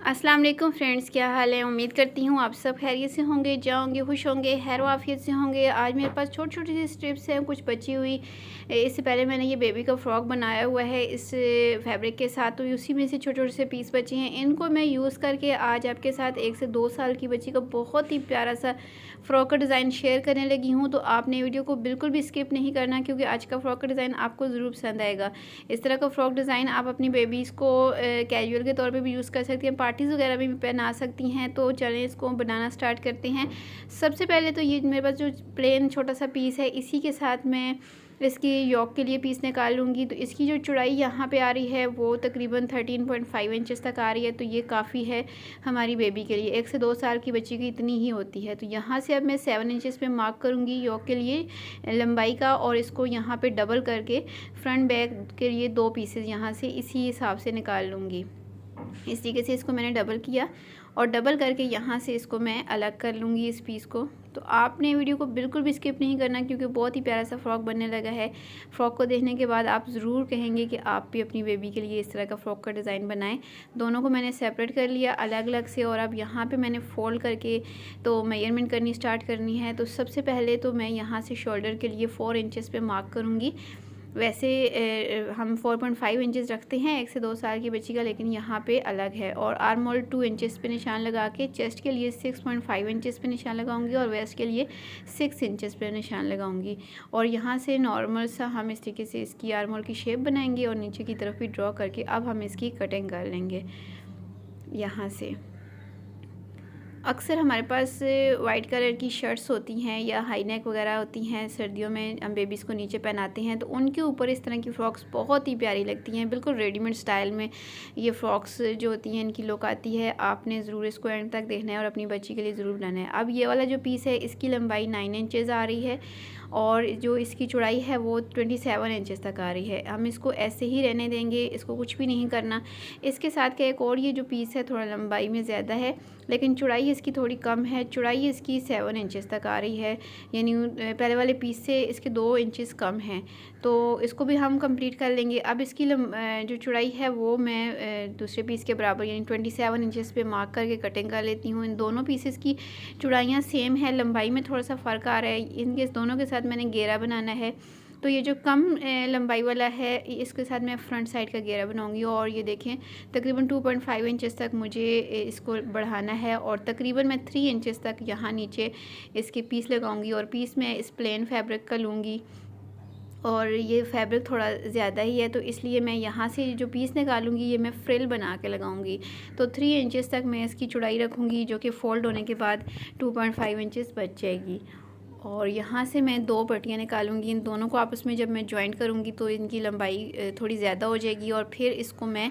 अस्सलाम वालेकुम फ्रेंड्स, क्या हाल है। उम्मीद करती हूँ आप सब खैरियत से होंगे, जाओगे खुश होंगे, खैर आफियत से होंगे। आज मेरे पास छोटी छोटी सी स्ट्रिप्स हैं कुछ बची हुई। इससे पहले मैंने ये बेबी का फ्रॉक बनाया हुआ है इस फैब्रिक के साथ, तो उसी में से छोटे छोटे से पीस बचे हैं। इनको मैं यूज़ करके आज आपके साथ 1 से 2 साल की बच्ची का बहुत ही प्यारा सा फ़्रॉक का डिज़ाइन शेयर करने लगी हूँ। तो आपने वीडियो को बिल्कुल भी स्किप नहीं करना, क्योंकि आज का फ़्रॉक का डिज़ाइन आपको ज़रूर पसंद आएगा। इस तरह का फ़्रॉक डिज़ाइन आप अपनी बेबीज़ को कैजुअल के तौर पे भी यूज़ कर सकती हैं, पार्टीज़ वगैरह में भी पहना सकती हैं। तो चलें इसको बनाना स्टार्ट करते हैं। सबसे पहले तो ये मेरे पास जो प्लेन छोटा सा पीस है, इसी के साथ मैं इसकी योक के लिए पीस निकाल लूँगी। तो इसकी जो चौड़ाई यहाँ पे आ रही है वो तकरीबन 13.5 इंचेस तक आ रही है। तो ये काफ़ी है हमारी बेबी के लिए, 1 से 2 साल की बच्ची की इतनी ही होती है। तो यहाँ से अब मैं 7 इंचेस पे मार्क करूँगी योक के लिए लंबाई का, और इसको यहाँ पे डबल करके फ्रंट बैक के लिए 2 पीसेस यहाँ से इसी हिसाब से निकाल लूँगी। इस तरीके से इसको मैंने डबल किया और डबल करके यहाँ से इसको मैं अलग कर लूँगी इस पीस को। तो आपने वीडियो को बिल्कुल भी स्किप नहीं करना, क्योंकि बहुत ही प्यारा सा फ़्रॉक बनने लगा है। फ़्रॉक को देखने के बाद आप ज़रूर कहेंगे कि आप भी अपनी बेबी के लिए इस तरह का फ़्रॉक का डिज़ाइन बनाएं। दोनों को मैंने सेपरेट कर लिया अलग अलग से, और अब यहाँ पे मैंने फ़ोल्ड करके तो मेजरमेंट करनी स्टार्ट करनी है। तो सबसे पहले तो मैं यहाँ से शोल्डर के लिए 4 इंचेस पे मार्क करूँगी। वैसे हम 4.5 इंचेस रखते हैं 1 से 2 साल की बच्ची का, लेकिन यहाँ पे अलग है। और आर्म होल 2 इंचेस पे निशान लगा के चेस्ट के लिए 6.5 इंचेस पे निशान लगाऊंगी, और वेस्ट के लिए 6 इंचेस पे निशान लगाऊंगी। और यहाँ से नॉर्मल सा हम इस तरीके से इसकी आर्म होल की शेप बनाएंगे और नीचे की तरफ भी ड्रॉ करके अब हम इसकी कटिंग कर लेंगे। यहाँ से अक्सर हमारे पास वाइट कलर की शर्ट्स होती हैं या हाई नेक वगैरह होती हैं, सर्दियों में हम बेबीज़ को नीचे पहनाते हैं, तो उनके ऊपर इस तरह की फ़्रॉक्स बहुत ही प्यारी लगती हैं। बिल्कुल रेडीमेड स्टाइल में ये फ़्रॉक्स जो होती हैं इनकी लुक आती है। आपने ज़रूर इसको एंड तक देखना है और अपनी बच्ची के लिए ज़रूर बनाना है। अब ये वाला जो पीस है इसकी लंबाई 9 इंचेज़ आ रही है और जो इसकी चौड़ाई है वो 27 इंचेस तक आ रही है। हम इसको ऐसे ही रहने देंगे, इसको कुछ भी नहीं करना। इसके साथ का एक और ये जो पीस है थोड़ा लंबाई में ज़्यादा है, लेकिन चौड़ाई इसकी थोड़ी कम है। चौड़ाई इसकी 7 इंचेस तक आ रही है, यानी पहले वाले पीस से इसके 2 इंचेस कम हैं। तो इसको भी हम कंप्लीट कर लेंगे। अब इसकी जो चौड़ाई है वो मैं दूसरे पीस के बराबर यानी 27 इंचेस पे मार्क करके कटिंग कर लेती हूँ। इन दोनों पीसेस की चौड़ाइयाँ सेम है, लंबाई में थोड़ा सा फ़र्क आ रहा है। इनके दोनों के साथ मैंने घेरा बनाना है। तो ये जो कम लंबाई वाला है इसके साथ मैं फ्रंट साइड का घेरा बनाऊंगी। और ये देखें तकरीबन 2.5 इंचेस तक मुझे इसको बढ़ाना है, और तकरीबन मैं 3 इंचेस तक यहाँ नीचे इसके पीस लगाऊंगी। और पीस मैं इस प्लेन फैब्रिक का लूँगी, और ये फैब्रिक थोड़ा ज़्यादा ही है, तो इसलिए मैं यहाँ से जो पीस निकालूंगी ये मैं फ्रिल बना के लगाऊंगी। तो 3 इंचेस तक मैं इसकी चौड़ाई रखूँगी, जो कि फ़ोल्ड होने के बाद 2.5 इंचेस बच जाएगी। और यहाँ से मैं 2 पट्टियाँ निकालूंगी। इन दोनों को आपस में जब मैं जॉइंट करूँगी तो इनकी लंबाई थोड़ी ज़्यादा हो जाएगी, और फिर इसको मैं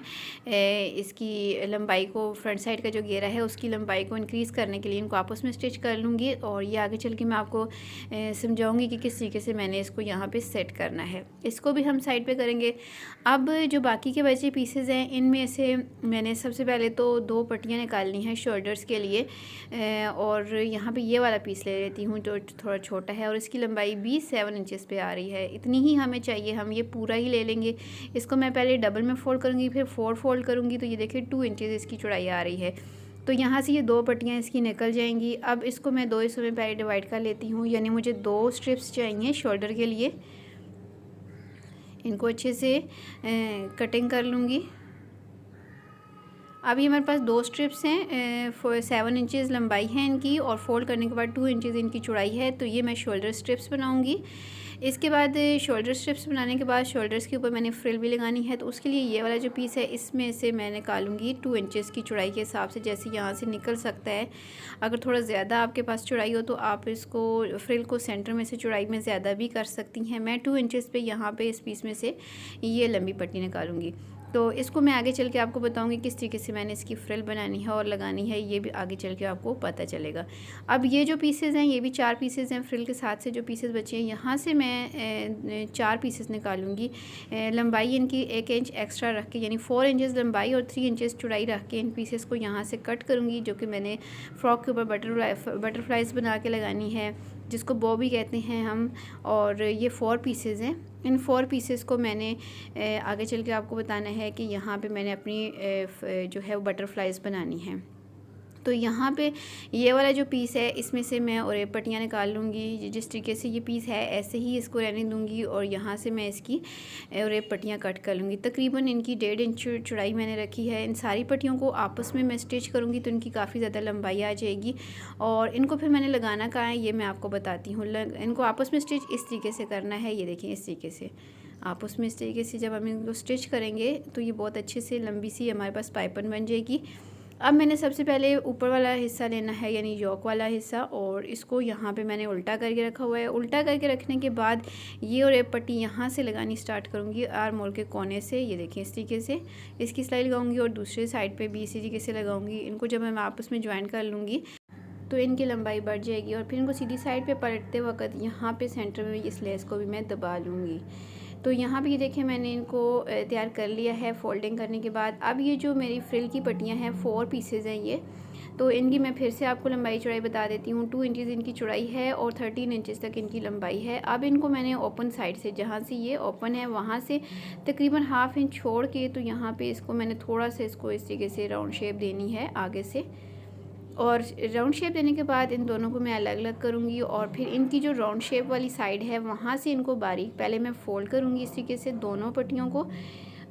इसकी लंबाई को फ्रंट साइड का जो घेरा है उसकी लंबाई को इंक्रीज़ करने के लिए इनको आपस में स्टिच कर लूँगी। और ये आगे चल के मैं आपको समझाऊँगी कि किस तरीके से मैंने इसको यहाँ पर सेट करना है। इसको भी हम साइड पर करेंगे। अब जो बाकी के बचे पीसेज हैं इनमें से मैंने सबसे पहले तो 2 पट्टियाँ निकालनी हैं शोल्डर्स के लिए, और यहाँ पे ये वाला पीस ले लेती हूँ जो थोड़ा छोटा है, और इसकी लंबाई भी 7 इंचेस पे आ रही है। इतनी ही हमें चाहिए, हम ये पूरा ही ले लेंगे। इसको मैं पहले डबल में फ़ोल्ड करूँगी, फिर 4 फोल्ड करूँगी। तो ये देखिए 2 इंचेस इसकी चौड़ाई आ रही है। तो यहाँ से ये 2 पट्टियाँ इसकी निकल जाएंगी। अब इसको मैं 2 हिस्सों में पहले डिवाइड कर लेती हूँ, यानी मुझे 2 स्ट्रिप्स चाहिए शोल्डर के लिए। इनको अच्छे से कटिंग कर लूँगी। अब ये मेरे पास 2 स्ट्रिप्स हैं, 7 इंचेस लंबाई है इनकी, और फोल्ड करने के बाद 2 इंचेस इनकी चौड़ाई है। तो ये मैं शोल्डर स्ट्रिप्स बनाऊंगी। इसके बाद शोल्डर स्ट्रिप्स बनाने के बाद शोल्डर्स के ऊपर मैंने फ्रिल भी लगानी है, तो उसके लिए ये वाला जो पीस है इसमें से मैं निकालूंगी 2 इंचेस की चौड़ाई के हिसाब से, जैसे यहाँ से निकल सकता है। अगर थोड़ा ज़्यादा आपके पास चौड़ाई हो तो आप इसको फ्रिल को सेंटर में से चौड़ाई में ज़्यादा भी कर सकती हैं। मैं 2 इंचेस पे यहाँ पे इस पीस में से ये लंबी पट्टी निकालूंगी। तो इसको मैं आगे चल के आपको बताऊंगी किस तरीके से मैंने इसकी फ्रिल बनानी है और लगानी है, ये भी आगे चल के आपको पता चलेगा। अब ये जो पीसेस हैं ये भी 4 पीसेस हैं, फ्रिल के साथ से जो पीसेस बचे हैं यहाँ से मैं 4 पीसेस निकालूंगी। लंबाई इनकी 1 इंच एक्स्ट्रा रख के, यानी 4 इंचेस लंबाई और 3 इंचेस चौड़ाई रख के इन पीसेस को यहाँ से कट करूँगी, जो कि मैंने फ़्रॉक के ऊपर बटरफ्लाइज बना के लगानी है। जिसको बॉ भी कहते हैं हम। और ये 4 पीसेस हैं। इन 4 पीसेस को मैंने आगे चल के आपको बताना है कि यहाँ पे मैंने अपनी जो है वो बटरफ्लाइज बनानी है। तो यहाँ पे ये वाला जो पीस है इसमें से मैं और पट्टियाँ निकाल लूँगी। जिस तरीके से ये पीस है ऐसे ही इसको रहने दूँगी और यहाँ से मैं इसकी और पट्टियाँ कट कर लूँगी। तकरीबन इनकी 1.5 इंच चौड़ाई मैंने रखी है। इन सारी पट्टियों को आपस में मैं स्टिच करूँगी तो इनकी काफ़ी ज़्यादा लंबाई आ जाएगी। और इनको फिर मैंने लगाना कहाँ है ये मैं आपको बताती हूँ। इनको आपस में स्टिच इस तरीके से करना है। ये देखें इस तरीके से आपस में इस तरीके से जब हम इनको स्टिच करेंगे तो ये बहुत अच्छे से लंबी सी हमारे पास पाइपन बन जाएगी। अब मैंने सबसे पहले ऊपर वाला हिस्सा लेना है यानी योक वाला हिस्सा, और इसको यहाँ पे मैंने उल्टा करके रखा हुआ है। उल्टा करके रखने के बाद ये और एक पट्टी यहाँ से लगानी स्टार्ट करूँगी आर्म होल के कोने से। ये देखिए इस तरीके से इसकी सिलाई लगाऊंगी और दूसरे साइड पे भी इसी तरीके से लगाऊंगी। इनको जब मैं आपस में ज्वाइन कर लूँगी तो इनकी लंबाई बढ़ जाएगी। और फिर इनको सीधी साइड पे पलटते वक्त यहाँ पे सेंटर में इस लेस को भी मैं दबा लूँगी। तो यहाँ पे ये देखें मैंने इनको तैयार कर लिया है फोल्डिंग करने के बाद। अब ये जो मेरी फ्रिल की पट्टियाँ हैं 4 पीसेज हैं ये, तो इनकी मैं फिर से आपको लंबाई चौड़ाई बता देती हूँ। 2 इंचज़ इनकी चौड़ाई है और 13 इंचज़ तक इनकी लंबाई है। अब इनको मैंने ओपन साइड से, जहाँ से ये ओपन है वहाँ से तकरीबन 1/2 इंच छोड़ के, तो यहाँ पे इसको मैंने थोड़ा सा इसको इस तरीके से राउंड शेप देनी है आगे से। और राउंड शेप देने के बाद इन दोनों को मैं अलग अलग करूँगी और फिर इनकी जो राउंड शेप वाली साइड है वहाँ से इनको बारीक पहले मैं फ़ोल्ड करूँगी इस तरीके से दोनों पट्टियों को।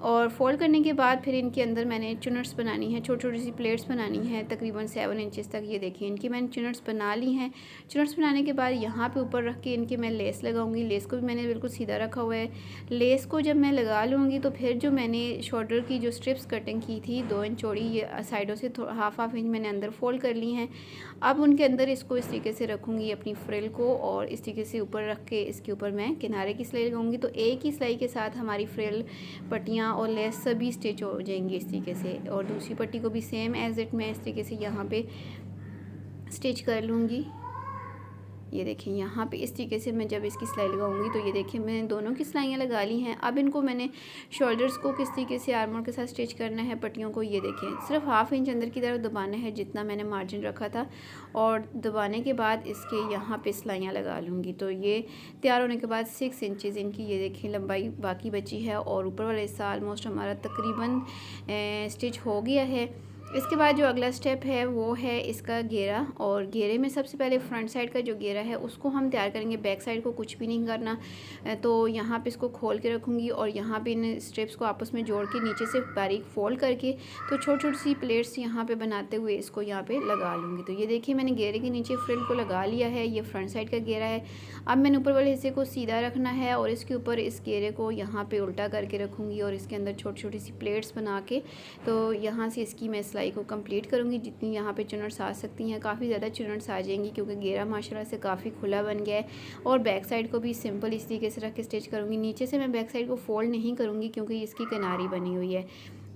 और फोल्ड करने के बाद फिर इनके अंदर मैंने चुनट्स बनानी है, छोटी छोटी सी प्लेट्स बनानी है तकरीबन 7 इंचज़ तक। ये देखिए इनकी मैंने चुनट्स बना ली हैं। चुनट्स बनाने के बाद यहाँ पे ऊपर रख के इनके मैं लेस लगाऊंगी। लेस को भी मैंने बिल्कुल सीधा रखा हुआ है। लेस को जब मैं लगा लूँगी तो फिर जो मैंने शोल्डर की जो स्ट्रिप्स कटिंग की थी 2 इंच चौड़ी, ये साइडों से हाफ इंच मैंने अंदर फोल्ड कर ली हैं। अब उनके अंदर इसको इस तरीके से रखूँगी अपनी फ्रिल को, और इस तरीके से ऊपर रख के इसके ऊपर मैं किनारे की सिलाई लगाऊंगी। तो एक ही सिलाई के साथ हमारी फ्रिल, पट्टियाँ और लेस सभी स्टिच हो जाएंगी इस तरीके से। और दूसरी पट्टी को भी सेम एज इट मैं इस तरीके से यहाँ पे स्टिच कर लूँगी। ये देखिए यहाँ पे इस तरीके से मैं जब इसकी सिलाई लगाऊंगी तो ये देखिए मैंने दोनों की सिलाइयाँ लगा ली हैं। अब इनको मैंने शोल्डर्स को किस तरीके से आर्म होल के साथ स्टिच करना है पट्टियों को, ये देखिए सिर्फ 1/2 इंच अंदर की तरफ दबाना है जितना मैंने मार्जिन रखा था, और दबाने के बाद इसके यहाँ पे सिलाइयाँ लगा लूँगी। तो ये तैयार होने के बाद 6 इंचज़ इनकी ये देखिए लंबाई बाकी बची है, और ऊपर वाला हिस्सा ऑलमोस्ट हमारा तकरीबन स्टिच हो गया है। इसके बाद जो अगला स्टेप है वो है इसका घेरा, और घेरे में सबसे पहले फ्रंट साइड का जो घेरा है उसको हम तैयार करेंगे। बैक साइड को कुछ भी नहीं करना। तो यहाँ पे इसको खोल के रखूँगी और यहाँ पे इन स्ट्रिप्स को आपस में जोड़ के नीचे से बारीक फोल्ड करके तो छोटी छोटी सी प्लेट्स यहाँ पे बनाते हुए इसको यहाँ पे लगा लूँगी। तो ये देखिए मैंने घेरे के नीचे फ्रिल को लगा लिया है। ये फ्रंट साइड का घेरा है। अब मैंने ऊपर वाले हिस्से को सीधा रखना है और इसके ऊपर इस घेरे को यहाँ पर उल्टा करके रखूँगी और इसके अंदर छोटी छोटी सी प्लेट्स बना के तो यहाँ से इसकी मैं सिलाई को कंप्लीट करूँगी। जितनी यहाँ पे चुनट्स आ सकती हैं, काफ़ी ज़्यादा चुनट्स आ जाएंगी क्योंकि घेरा माशाल्लाह से काफ़ी खुला बन गया है। और बैक साइड को भी सिंपल इस तरीके से रख के स्टिच करूँगी। नीचे से मैं बैक साइड को फोल्ड नहीं करूँगी क्योंकि इसकी किनारी बनी हुई है।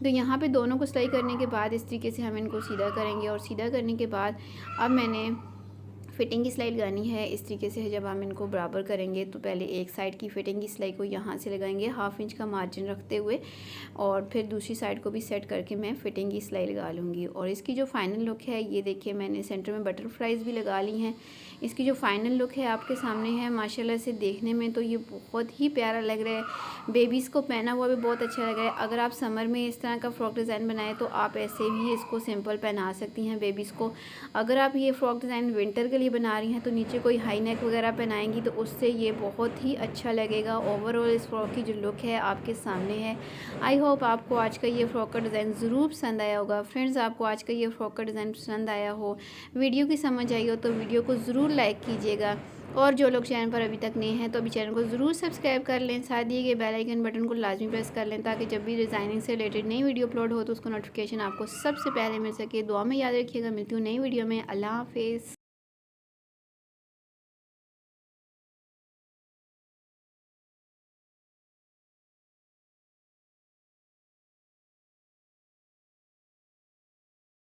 तो यहाँ पे दोनों को सिलाई करने के बाद इस तरीके से हम इनको सीधा करेंगे, और सीधा करने के बाद अब मैंने फिटिंग की सिलाई लगानी है। इस तरीके से जब हम इनको बराबर करेंगे तो पहले एक साइड की फिटिंग की सिलाई को यहाँ से लगाएंगे 1/2 इंच का मार्जिन रखते हुए, और फिर दूसरी साइड को भी सेट करके मैं फिटिंग की सिलाई लगा लूँगी। और इसकी जो फाइनल लुक है ये देखिए मैंने सेंटर में बटरफ्लाइज भी लगा ली हैं। इसकी जो फाइनल लुक है आपके सामने है। माशाल्लाह से देखने में तो ये बहुत ही प्यारा लग रहा है। बेबीज़ को पहना हुआ भी बहुत अच्छा लग रहा है। अगर आप समर में इस तरह का फ़्रॉक डिज़ाइन बनाए तो आप ऐसे भी इसको सिंपल पहना सकती हैं बेबीज़ को। अगर आप ये फ़्रॉक डिज़ाइन विंटर के लिए बना रही हैं तो नीचे कोई हाई नेक वगैरह पहनाएंगी तो उससे ये बहुत ही अच्छा लगेगा। ओवरऑल इस फ्रॉक की जो लुक है आपके सामने है। आई होप आपको आज का ये फ़्रॉक का डिज़ाइन ज़रूर पसंद आया होगा। फ्रेंड्स, आपको आज का ये फ़्रॉक का डिज़ाइन पसंद आया हो, वीडियो की समझ आई हो तो वीडियो को ज़रूर लाइक कीजिएगा। और जो लोग चैनल पर अभी तक नए हैं तो अभी चैनल को ज़रूर सब्सक्राइब कर लें। साथ दिए गए बेल आइकन बटन को लाजमी प्रेस कर लें ताकि जब भी डिज़ाइनिंग से रिलेटेड नई वीडियो अपलोड हो तो उसको नोटिफिकेशन आपको सबसे पहले मिल सके। दुआ में याद रखिएगा। मिलती हूँ नई वीडियो में। अल्लाह हाफिज़।